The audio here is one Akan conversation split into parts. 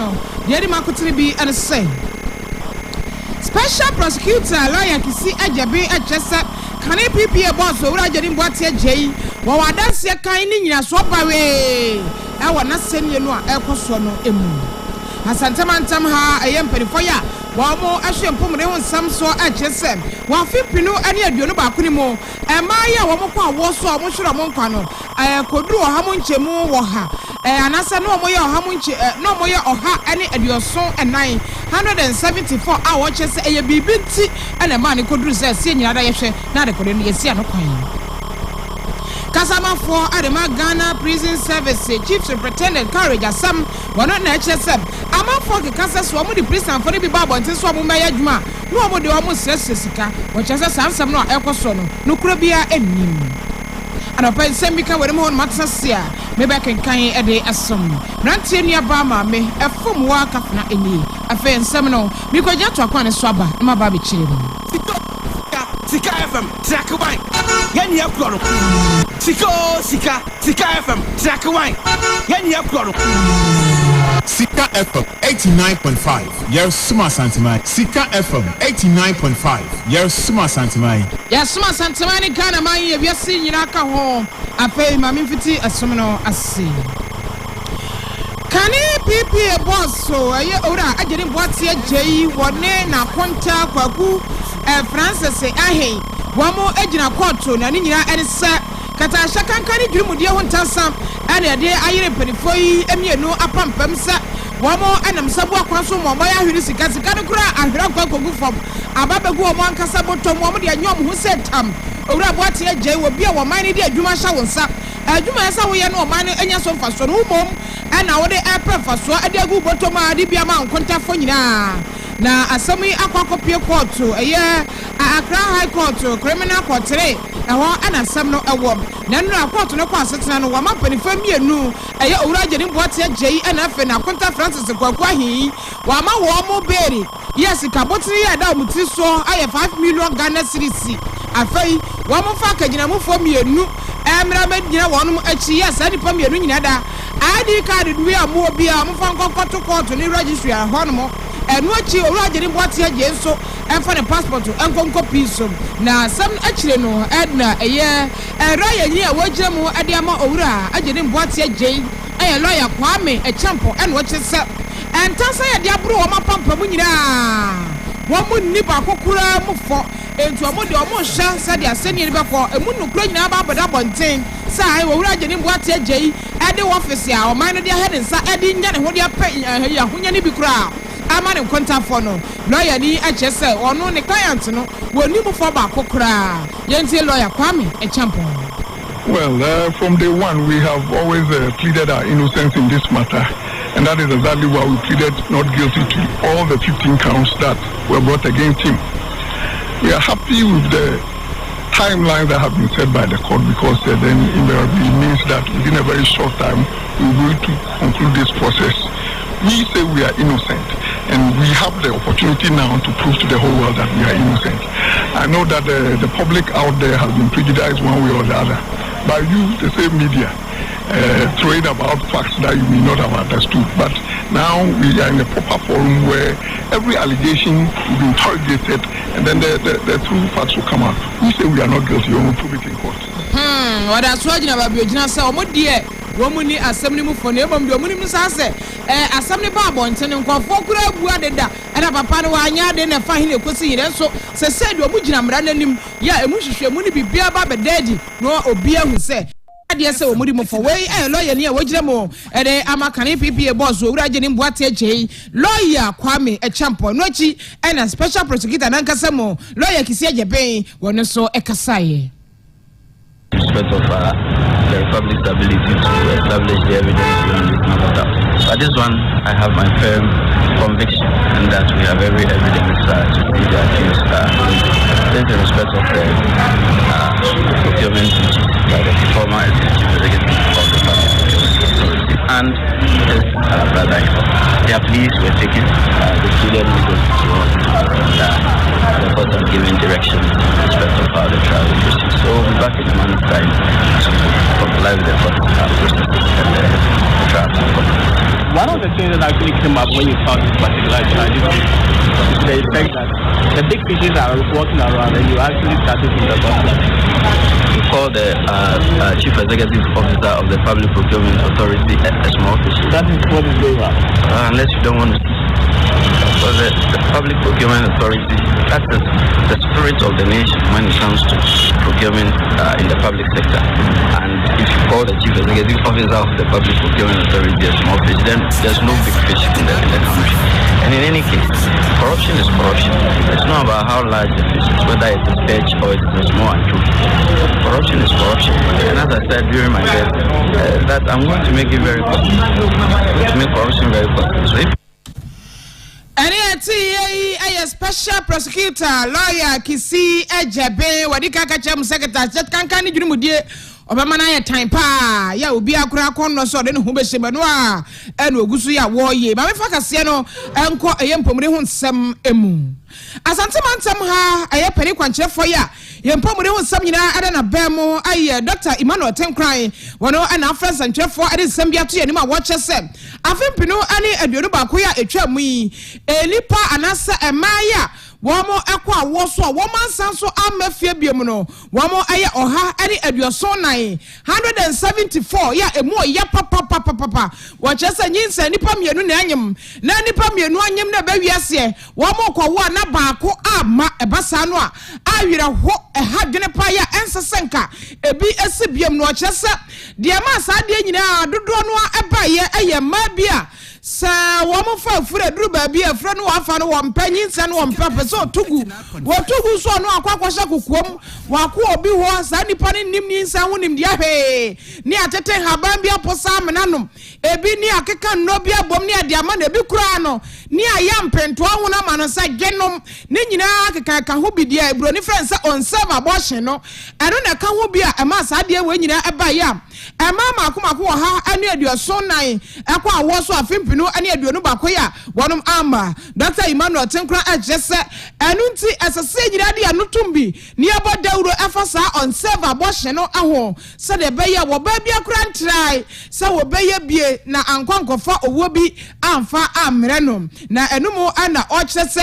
no yeri makotiri bi and say special prosecutor lawyer kisi ajabe achesa kane PPA boss owura jeni boate ajei wo wadanse kan ni nyina so bawe e wona senie no a ekoso no emu asantamantam ha ayempelifo ya wa mo ahwempomre ho nsam so achesem wa fipinu ani aduonu ba kuni mu emaya wo mo kwa wo so mo hwero mo nkwa no kodu oha mo nchemu wo ha anasa no mo ye oha mo nche no mo ye oha ani aduoso enan 174 a wo chese eye bibi nti ena ma ne koduru se sie nyina da ye hwe na de kodu no ye sia no kwan Kasama for Adema Ghana Prison Service Chief Superintendent Courage Asam wono na echesem ama for ke kasa so mo di prison for bi babo ntin so mo meya dwuma no mo de o mo sese sika wo chese samsam no ekoso no kura bia enim ana pa nsem bi ka were mo matsasia me ba kenkan e de asom rantie nua ba ma me efom wa kafna eni afa nsem no mi ko gya to akwan so aba ma ba be kire no Sikka FM track wine yani apro Sikka FM track wine yani apro Sikka FM 89.5 yes suma santimai Sikka FM 89.5 yes suma santimai ni Ghana man ye wiase nyina ka ho afei ma mfiti asom no ase kane PPA boss so aye ora agere boate agei wone na konta kwaku Francis ahe wamo ejina court na ni nyina ense kata shakankani dwumudie ho ntansam ene de ayere penifo yi emienu apampam sa wamo anam sabu akwanso mo ya hwiri sika no kura ahwira kwakogu fom ababegu wo ankasa botom wo de anyom ho setam owura boate agye wo bia wo man ne de adwuma hya wonsa adwuma esa wo ye no man enya so mfaso no mom ena wo de aprefaso ade agu botom ade bia ma nkontafo nyina na asami akwakopie court eye Accra High Court criminal court 3 eho anasam no ewo na nra court no kwa asetena no wama panifam mienu eye owura gyenim boate agyi na afe na konta Francis kwakwa hi wama wo mo beri yes kabotiri ya da omuti so aye 5 million Ghana cedis afei wama fa kagina mu fo mienu emra medina wonum achi yes ani pa mienu nyina da ID card duwe amu obi a mo fa nkokoto court ni registry a hono enu achi owura gyenim boate agyi so enfa ne passport enkonko piso na sam achire no edna eye lawyer ni a wogire mu ade ama owura agye boate agye eye lawyer Kwame Echampo eno chese entasa ye de abro wo mapampa mu nyina wo mu ni ba kokura mu fo entu omo de omo hya se de aseni be ko emu nukura nyina ba boda bonten sa ai owura agye boate agye ede office a o man no de head nsa ede nya ne ho de apa ya honya ni bi kura amane nkontafo no lawyer ni achese ono ne client no woni mu fo ba kokura yentie lawyer Kwame Echampo. Well, from day one we have always pleaded our innocence in this matter, and that is exactly why we pleaded not guilty to all the 15 counts that were brought against him. We are happy with the timelines that have been set by the court because then invariably means that within a very short time we will to conclude this process. We say we are innocent, and we have the opportunity now to prove to the whole world that we are innocent. I know that the public out there has been prejudiced one way or the other by you, the same media, throwing about facts that you may not have understood. But now we are in a proper forum where every allegation will be interrogated, and then the true facts will come out. We say we are not guilty, we will prove it in court. What I saw in our Biogina saw, what dear. Womuni assembly mu for ne bom de omuni mu sa se assembly ba bonten nkofo kura bua de da era papa no anya de na fa hine kosi yire so se se de omu gina mra nanim ya emu hwehwe mu ni bibia ba bedadi no obi ahu se ade se omuri mu for we lawyer ni a wogire mu de amakane PPA boss owura gye ni boate agye lawyer Kwame Echampo no chi na special prosecutor nan kasa mu lawyer kisi agye ben wono so ekasaye respect of the republic's ability to establish the evidence in this matter. But this one, I have my firm conviction in that we have every evidence to prove the accused. This in respect of the procurement by the former executive executive of the public procurement authority. and his brother-in-law. Their pleas were taken. The student the court have given direction in respect of how the trial will proceed. So we'll be back in a month's time to comply with the court process and the trial will complete. One of the things that actually came up when you saw this particular trial is the effect that the big fishes are walking around and you actually started from the bottom. We call the Chief Executive Officer of the Public Procurement Authority a small fish. That is what is going on. Unless you don't want to see. Because the Public Procurement Authority, that's the spirit of the nation when it comes to procurement in the public sector. And if you call the Chief Executive Officer of the Public Procurement Authority a small fish, then there's no big fish in the country. And in any case, corruption is corruption. It's not about how large the fish is, whether it is perch or it is a small anchovy. Corruption is corruption. And as I said during my death, that I'm going to make it very possible. To make corruption very possible. So if a special prosecutor, lawyer, Kisi, Ejebe, Wadika Kacham Secretary, that can't you Obamana time pa ya obi akura konno so de no hubese manwa eno ogusu ya woye ba me faka se no enko eyempomre hu nsem emu asante mantem ha aye peri kwankyerefo ya yempomre hu nsem nyina ada na bemu aye Dr. Emmanuel Tenkran wono ana afransa nkyerefo ade nsem bia to yanima wo kyese afempinu ani aduonu ba ko ya etwa mu yi elipa anasa emaya womo ekwa woso womansan so amafie biemu no womo aye oha ani aduoso nan 174 ya emu ya papa wo chese nyinsa nipa mienu na anyem na nipa mienu anyem na bawiase womo kwa na baako ama ebasa no a awira ho ehadwene pa ya ensesenka ebi esi biemu no chese de ma sa de nyina dodo no ebaye eye mabia sa womo fa fure duru ba bia fure no afa no wompanyin se no wompa so tugu so no akwakwasha kokuom wako obi ho sa nipa ne nim ni nsa ho nim dia he ni atete haban bia posa menanom ebi ni akeka no bia bom ni ade ama na ebi kura no ni ayam pento ho na ma no sa genom ne nyina akeka ka ho bi dia ebro ni friend sa on serve abortion no eno na ka ho bia e ma sa de we nyina eba ya e ma makomako ha anu aduoso nan ekwa awo so afempinu ani aduonu bakoya wonom ama Dr. Emmanuel Tenkran ajese enunti esese nyina de anutumbi ni abodawro efasa on serve abortion no aho se de be ya wo ba bia kura ntrai se wo be ya bie na ankwankofa owo bi amfa amre no na enumu ana o kyese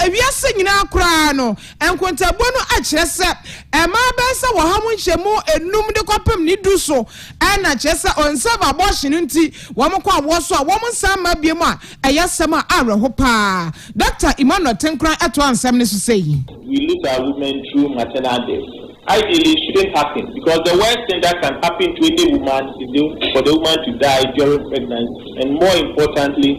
ewiase nyina kura no enkontabu no akyese e ma be se wo hamu nhyemu enum de kopem ni du so ana kyese on serve abortion nti wo mo kwa wo so a wo mo sama bie mu a eyasema areho pa Dr. Emmanuel Tenkran eto ansem ne so say we lose our women through maternal death. Ideally, it shouldn't happen because the worst thing that can happen to any woman is for the woman to die during pregnancy, and more importantly,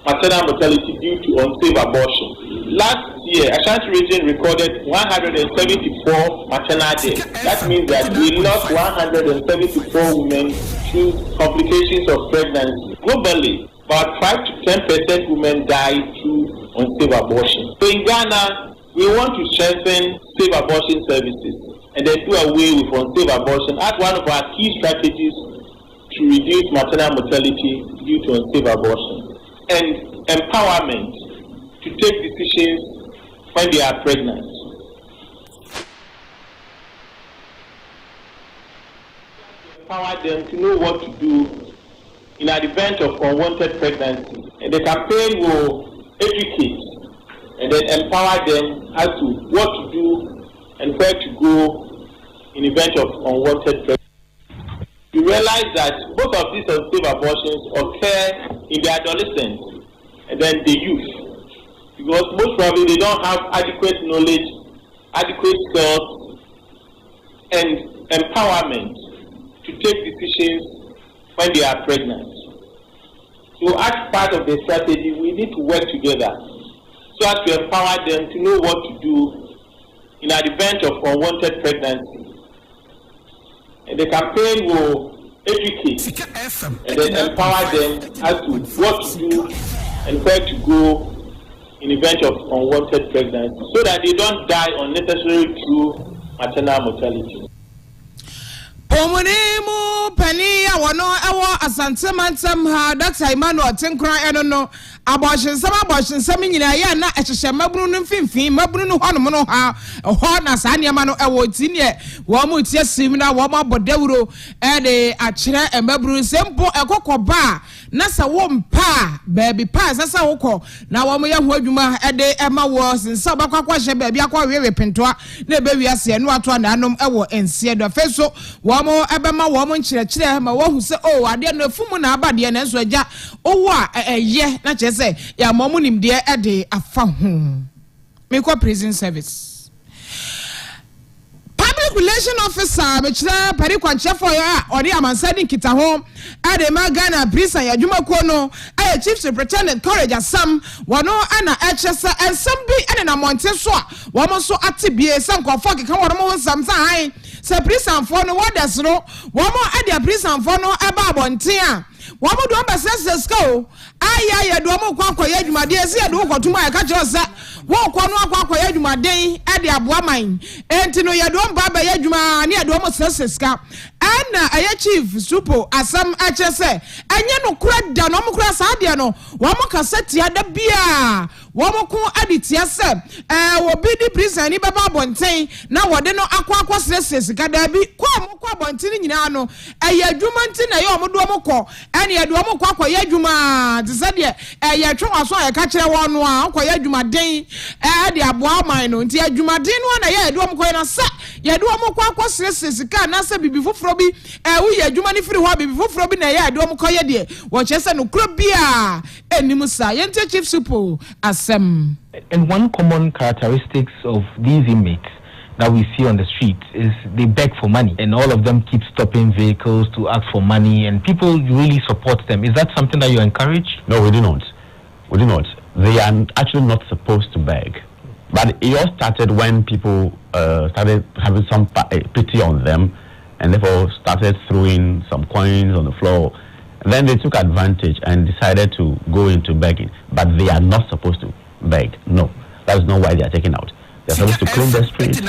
maternal mortality due to unsafe abortion. Last year, Ashanti region recorded 174 maternal deaths. That means that we lost 174 women through complications of pregnancy. Globally, about 5 to 10% women die through unsafe abortion. So in Ghana, we want to strengthen safe abortion services and then do away with unsafe abortion as one of our key strategies to reduce maternal mortality due to unsafe abortion, and empowerment to take decisions when they are pregnant. Empower them to know what to do in an event of unwanted pregnancy, and the campaign will educate and then empower them as to what to do and where to go in event of unwanted pregnancy. You realize that both of these unsafe abortions occur in the adolescents and then the youth, because most probably they don't have adequate knowledge, adequate skills, and empowerment to take decisions when they are pregnant. So as part of the strategy, we need to work together so as to empower them to know what to do in an event of unwanted pregnancy. And the campaign will educate and then empower them as to what to do and where to go in event of unwanted pregnancy, so that they don't die unnecessarily through maternal mortality. Omunimu Penny, I want no, Asante somehow, Dr. Emmanuel Tinkra, I don't know. Abortion, some abortion, some in a na at a Mabrun and Finfi, Mabrun Honomono, a Horna Sanya Mano, a Wotinia, Wamut, yes, Simina, Wama Bodero, and a China and Mabrun, Sempo, a cocoa bar, Nasa wom pa, baby pass, that's a woko. Now, Wamaya Wojuma, a day Emma was in Sabakwa, baby, aqua, very pentoa, the baby, I see, and what one anum, and see the face so, Wamo, Abama, woman, Chile, my one who said, oh, I didn't know Fumuna, but the answer, oh, yeah, not just say, ya momunim dear a day a phone. Make a prison service. Public relation officer, which Parikwan Chefoya, or the Amansadi Kita home, at the Magana, Brisa, Yajuma Kono, a chief superintendent, courage as some, one Anna Etchester, and some be and a Montessoa, one so active, some coffee, come on, some time. Say, prison for no orders, no, one more at their prison for no above on tia. One more do says go. Ay, do more quack, my dear, see, I do go to my catcher. Walk on quack, my day, at the Abuamine. And to know you don't baba yajuma near Domo says cap. And a chief supo, as some actor say, and you know, crack down, no cross adiano, one more cassette, the beer. One more adit, yes, sir. Will be the prison, any baba bontain. Now, what they know, aqua says, Gadabi, quam, bontin, no, a yadumantin, a yomodomo, and yaduamo quack, yajuma, decided, a yatro, I saw a catcher one, yajuma day, the Abuamino, and yajuma din one, a yaduam coina set, yaduamo quack says, can answer before Frobi, we yajumani free hobby before Frobin, a yaduam coya dear, watch us and club beer, and Nimusa, Yente Chief Supo, as some. And one common characteristics of these inmates that we see on the street is they beg for money, and all of them keep stopping vehicles to ask for money, and people really support them. Is that something that you encourage? No, we do not. We do not. They are actually not supposed to beg. But it all started when people started having some pity on them, and therefore started throwing some coins on the floor. Then they took advantage and decided to go into begging. But they are not supposed to beg. No, that's not why they are taken out. They're supposed to clean the streets,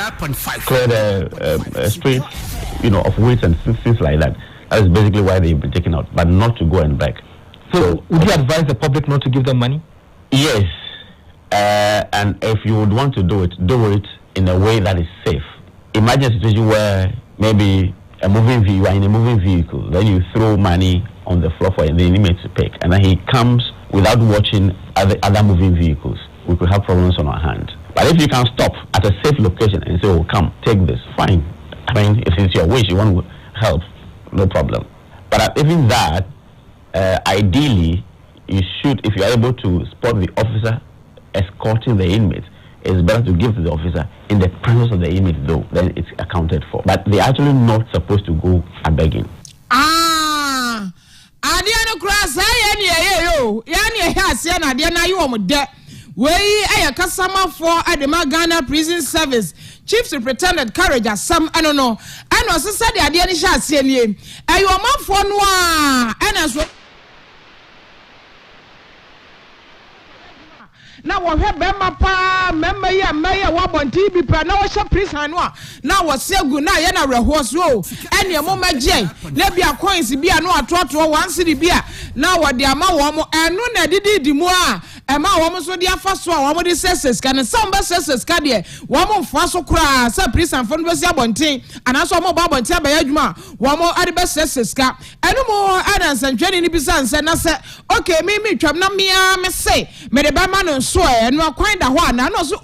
clear the streets, of weights and things like that. That is basically why they've been taken out, but not to go and beg. So would you advise the public not to give them money? Yes. And if you would want to do it in a way that is safe. Imagine a situation where maybe you are in a moving vehicle, then you throw money on the floor for the inmate to pick, and then he comes without watching other moving vehicles. We could have problems on our hands. But if you can stop at a safe location and say, oh, come, take this, fine. I mean, if it's your wish, you want to help, no problem. But even that, ideally, you should, if you are able to spot the officer escorting the inmate, it's better to give to the officer in the presence of the inmate, though, then it's accounted for. But they're actually not supposed to go a begging. Adiano cross, Yani has Yana, Diana, you are dead. We a customer for at the Magana Prison Service. Chief Superintendent Courage as some, I don't know. And also said the Adiana Shasian, and you are more for noir, and as well. Now we have Bemma member ya mayor wabon TV pa na washa prison na wase gu na ye na rehos wo ene mo magye na bia coins bia no atoto 1 cedi bia na wode ama wo mo eno na didi mu a ema wo mo so de afa so a wo mo de sesses kan samba sesses ka de wo mo mfa so kura sa prison fo no besi abonten ana so mo ba abonten ba yadwuma wo mo ade be sesses ka eno mo adansantwani ni bisa nse na se okay me twam na me say me de ba ma no so no akwan da ho na no so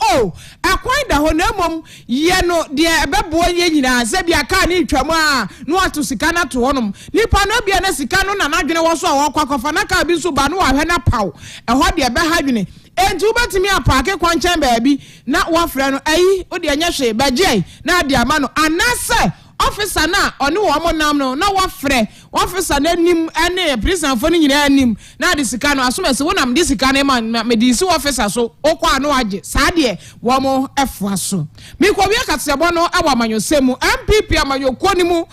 akwan da ho na mom ye no de ebebo ye nyina se bia ka ni twam a no ato sika na to honom nipa no bia na sika no na nadwene wo so a wo kwakofa na ka bi so ba no ahwe na paw eho de be hadwene enti ubetimi apake kwanchan baabi na wafra no ayi odi anya hwe bagye na de ama no anase officer na oni wo mo nam no na wafre officer nanim ene prison for ni nyina anim na de sika no asome se wonam de sika ne man me de si officer so okwa no age saa de wo mo efo so me ko wi akasebo no awa manyosemu MPP amanyoko ni mu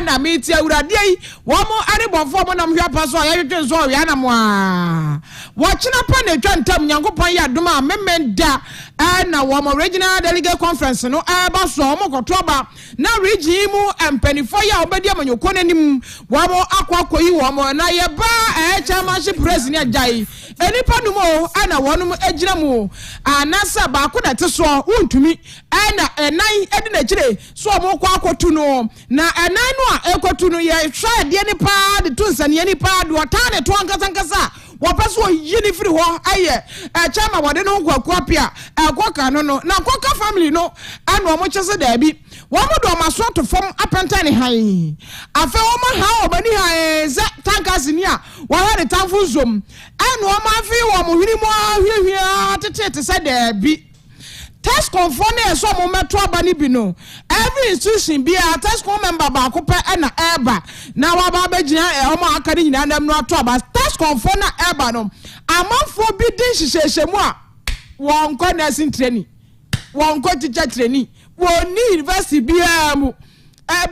na me ti awurade yi wo mo arebonfo mo nam hwa pa so ya twetwe so wi ana mo a wo china pa na twa ntam nyankopon ya doma memenda na wo mo regional delegate conference no ba so mo kotoba na region mu empanifo ya obedi amanyoko nanim wo mo akwakoyi wo mo na ye ba chairmanship president ajai enipa no mo ana wonum agina mu anasa ba ko na te so untumi na enan edi na kire so mo kwa akotu no na enan no a ekotu no ye hwa de ni pa de tunsane ni pa de otane to ankasa wapaso yini free ho aye chama wode no kwaku apia akoka no no na akoka family no ana omo chese da bi wo mo do maso to fom apenta ne han afa wo mo ha obani ha ze tankasi ni a wo ha de tanfo zom ana wo ma afi wo mo hwini mo ahwehwia tete se da bi test conforme so mo meto abani bi no every institution bi a test member ba ko pe na eba na wa ba begina o mo akari nyina nam no ato aba test conforme na eba no amanfo bi din hihyehyemu a won ko nursing training won ko teacher training won ni university bi amu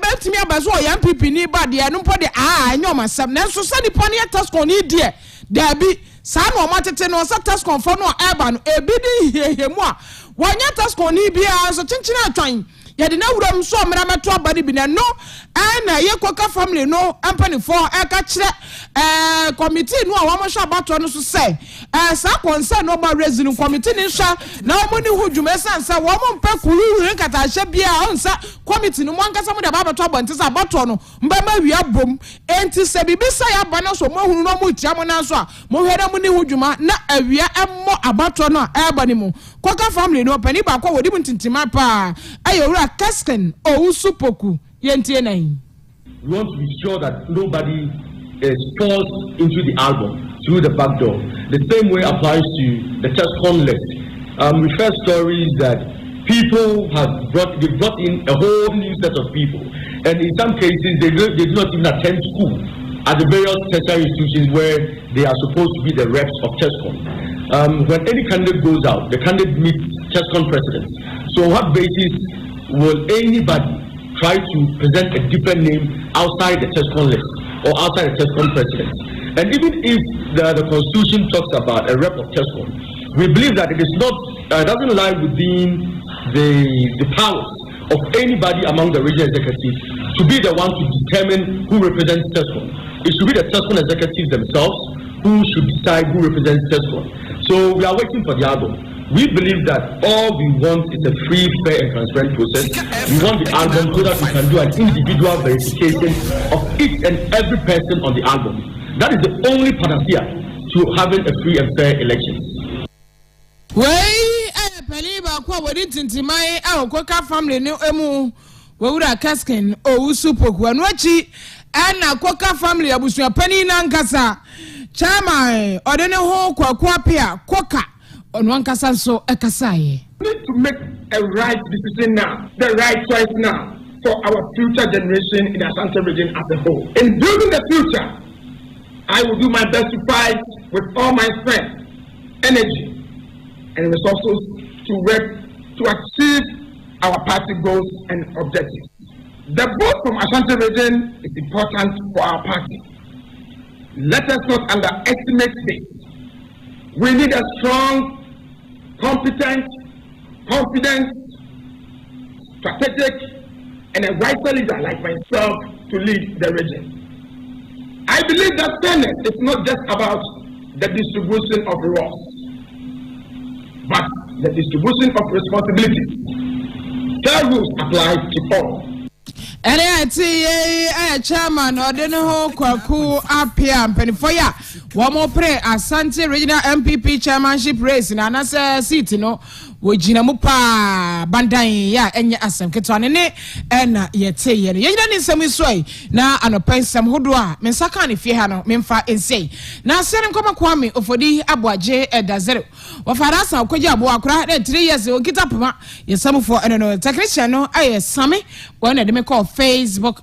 betimi abazo o yan MPP ni ba de no po de anyoma sam na so sani pon ya test con ni de da bi sa no matete no sa test conforme no eba no ebi din hihyehyemu a wanya tasko ni bia so chinchina atwan ye de na wuram so mera meto abade bi na no na ye koka family no ampani for ka kire committee no a wo mo hwa abato no so say sa concern no ba reason committee ni hwa na wo ni hudwuma sansa wo mo mpa kuru nkata hye bia onsa committee no mo ankasa mo de abato abonte sa abato no mba ma wi abom enti se bibisa ya ba no so mo hunu no mo tia mo na so a mo hwere mo ni hudwuma na awia emmo abato no eba ni mo koka family no pani ba kwa wodi muntintima pa ayowura Kasken Ousupoku yentie nai. We want to be sure that nobody falls into the album through the back door. The same way applies to the TESCOM list. We heard stories that people have brought in a whole new set of people, and in some cases they do not even attend school at the various tertiary institutions where they are supposed to be the reps of TESCOM. When any candidate goes out, the candidate meets TESCOM presidents. So on what basis will anybody try to present a different name outside the TESCOM list or outside the TESCOM president? And even if the Constitution talks about a rep of TESCOM, we believe that it is not, doesn't lie within the powers of anybody among the regional executives to be the one to determine who represents TESCOM. It should be the TESCOM executives themselves who should decide who represents TESCOM. So we are waiting for the album. We believe that all we want is a free, fair, and transparent process. We want the album so that we can do an individual verification of each and every person on the album. That is the only panacea to having a free and fair election. Peliba kwa wadi tintimai au koka family ni emu wawura Kasken Ousupoku anwachi ana koka family abusu ya pani nankasa chama odene ho kwa pia koka onwankasa so ekasaye. We need to make a right decision now, the right choice now for our future generation in the Ashanti region as a whole. In building the future, I will do my best to fight with all my strength, energy, and resources to work to achieve our party goals and objectives. The vote from Ashanti region is important for our party. Let us not underestimate this. We need a strong, competent, confident, strategic, and a vital leader like myself to lead the region. I believe that fairness is not just about the distribution of rewards, but the distribution of responsibility. Fair rules apply to all. Chairman Odeno Kwaku Apia Penifoya Wamo Pre Asante Regional MPP Chairmanship Race in Anasa City no Wojina Mupa Bandai ya Enya Asem Ketwane ena yete yene yena ni semi soy na anopen sam hodwa mensaka ni fie ha no memfa ensei na serem koma kwame ofodi aboaje edazero wafarasa okwaje abo akura 3 years okita puma yesamfo eno no technician no aye same wona de me call Facebook